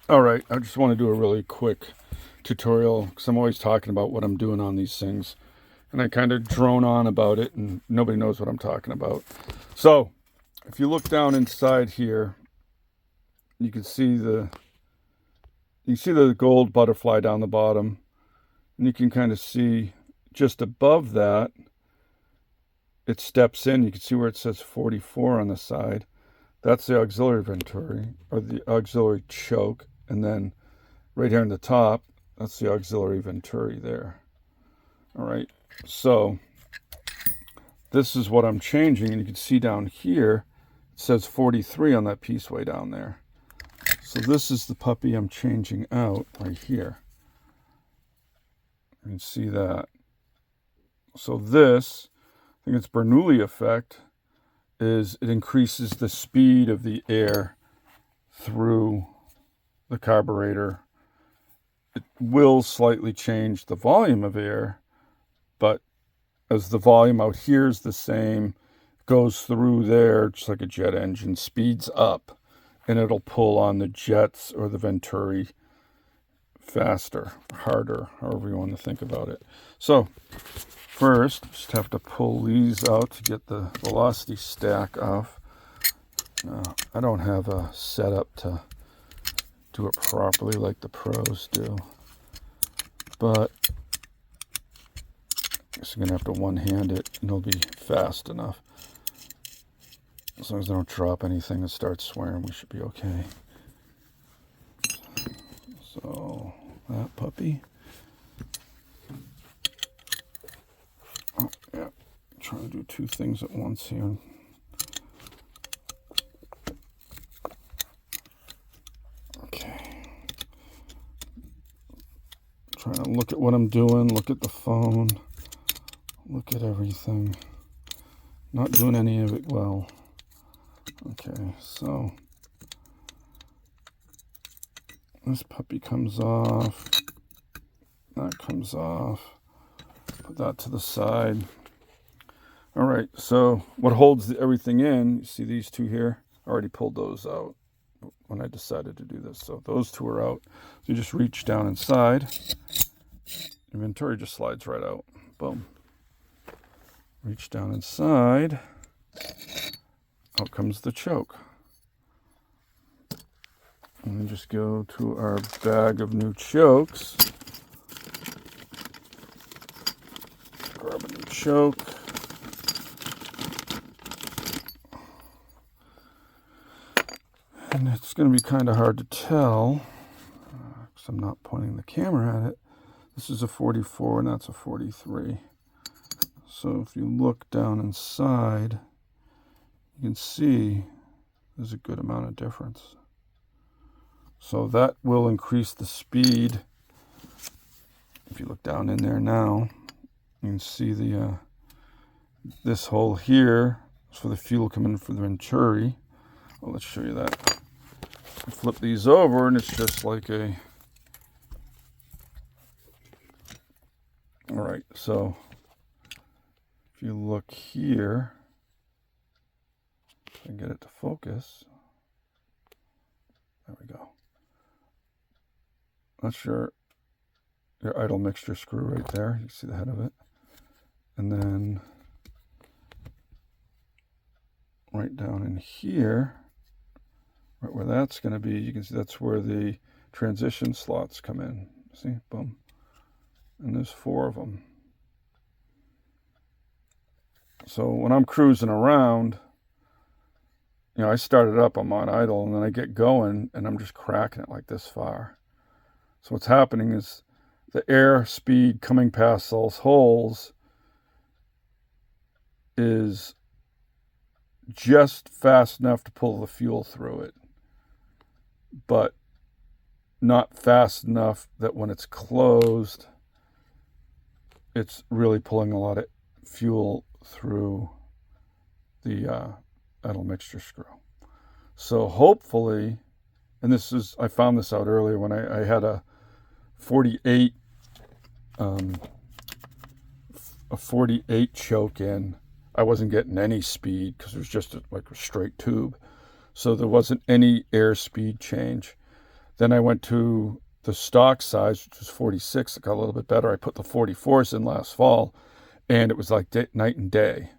All right, I just want to do a really quick tutorial because I'm always talking about what I'm doing on these things, and I kind of drone on about it and nobody knows what I'm talking about. So if you look down inside here, you can see the gold butterfly down the bottom, and you can kind of see just above that it steps in. You can see where it says 44 on the side. That's the auxiliary venturi, or the auxiliary choke, and then right here on the top, that's the auxiliary venturi there. All right, so this is what I'm changing, and you can see down here it says 43 on that piece way down there. So this is the puppy I'm changing out right here. You can see that. So this, I think it's Bernoulli effect, is it increases the speed of the air through the carburetor. It will slightly change the volume of air, but as the volume out here is the same, it goes through there just like a jet engine, speeds up, and it'll pull on the jets or the venturi faster, harder, however you want to think about it. So first, just have to pull these out to get the velocity stack off. I don't have a setup to do it properly like the pros do, but I guess I'm going to have to one-hand it, and it'll be fast enough. As long as I don't drop anything and start swearing, we should be okay. So, that puppy. Oh, yeah. I'm trying to do two things at once here. Okay. Trying to look at what I'm doing, look at the phone, look at everything. Not doing any of it well. Okay, so this puppy comes off, that comes off, put that to the side. All right, so what holds everything in, you see these two here? I already pulled those out when I decided to do this. So those two are out. So you just reach down inside, your venturi just slides right out. Boom. Reach down inside, out comes the choke. And then just go to our bag of new chokes. Grab a new choke. And it's going to be kind of hard to tell because I'm not pointing the camera at it. This is a 44 and that's a 43. So if you look down inside, you can see there's a good amount of difference. So that will increase the speed. If you look down in there now, you can see the this hole here is for the fuel coming from the venturi. Well, let's show you that. I flip these over and it's just like a... All right, so if you look here, I can get it to focus. There we go. That's your idle mixture screw right there. You see the head of it. And then right down in here, right where that's going to be, you can see that's where the transition slots come in. See, boom. And there's 4 of them. So when I'm cruising around, you know, I start it up, I'm on idle, and then I get going, and I'm just cracking it like this far. So what's happening is the air speed coming past those holes is just fast enough to pull the fuel through it, but not fast enough that when it's closed, it's really pulling a lot of fuel through the idle mixture screw. So hopefully, and this is, I found this out earlier when I had a 48 choke in. I wasn't getting any speed because it was just like a straight tube. So there wasn't any air speed change. Then I went to the stock size, which was 46. It got a little bit better. I put the 44s in last fall, and it was like night and day.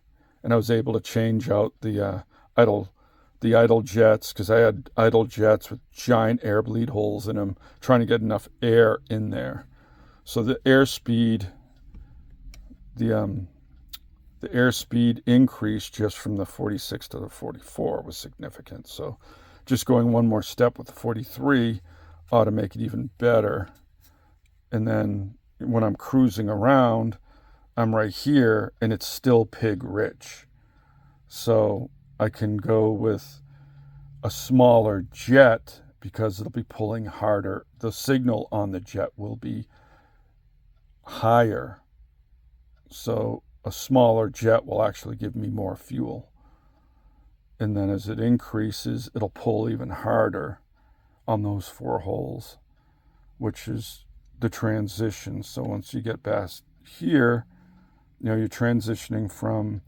And I was able to change out the idle jets, because I had idle jets with giant air bleed holes in them, trying to get enough air in there. So the airspeed increase just from the 46 to the 44 was significant. So just going one more step with the 43 ought to make it even better. And then when I'm cruising around, I'm right here and it's still pig rich. So I can go with a smaller jet because it'll be pulling harder. The signal on the jet will be higher. So a smaller jet will actually give me more fuel. And then as it increases, it'll pull even harder on those 4 holes, which is the transition. So once you get past here, you're transitioning from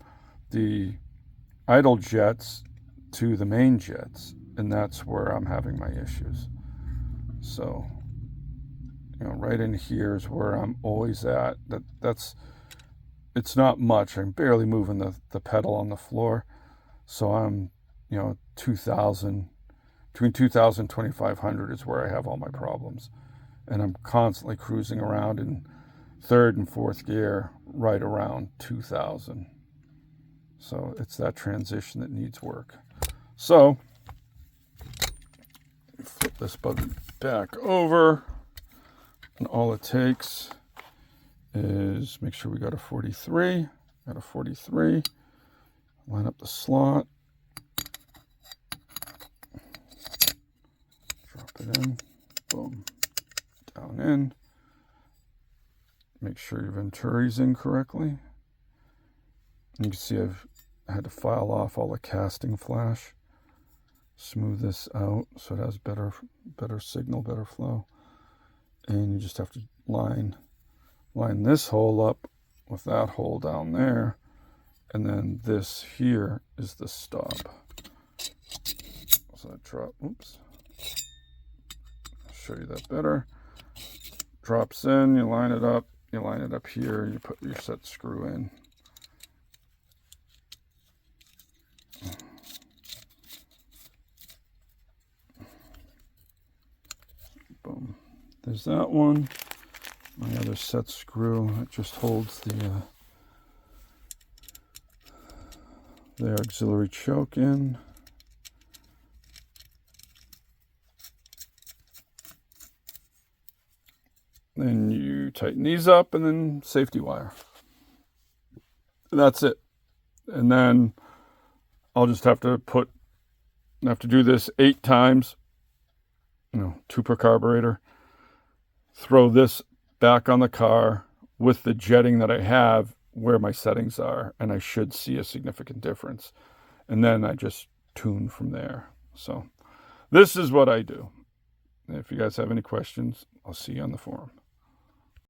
the idle jets to the main jets, and that's where I'm having my issues. So, right in here is where I'm always at. It's not much. I'm barely moving the pedal on the floor. So I'm, 2,000, between 2,000 and 2,500 is where I have all my problems. And I'm constantly cruising around in 3rd and 4th gear right around 2,000. So it's that transition that needs work. So flip this button back over, and all it takes is make sure we got a 43. Got a 43. Line up the slot. Drop it in. Boom. Down in. Make sure your venturi's in correctly. You can see I've had to file off all the casting flash. Smooth this out so it has better signal, better flow. And you just have to line this hole up with that hole down there, and then this here is the stop. So I drop, oops, I'll show you that better. Drops in, you line it up here, you put your set screw in. Boom. There's that one. My other set screw, it just holds the auxiliary choke in. Then you tighten these up, and then safety wire. That's it. And then I'll just have to do this 8 times, 2 per carburetor. Throw this back on the car with the jetting that I have where my settings are, and I should see a significant difference. And then I just tune from there. So this is what I do. If you guys have any questions, I'll see you on the forum.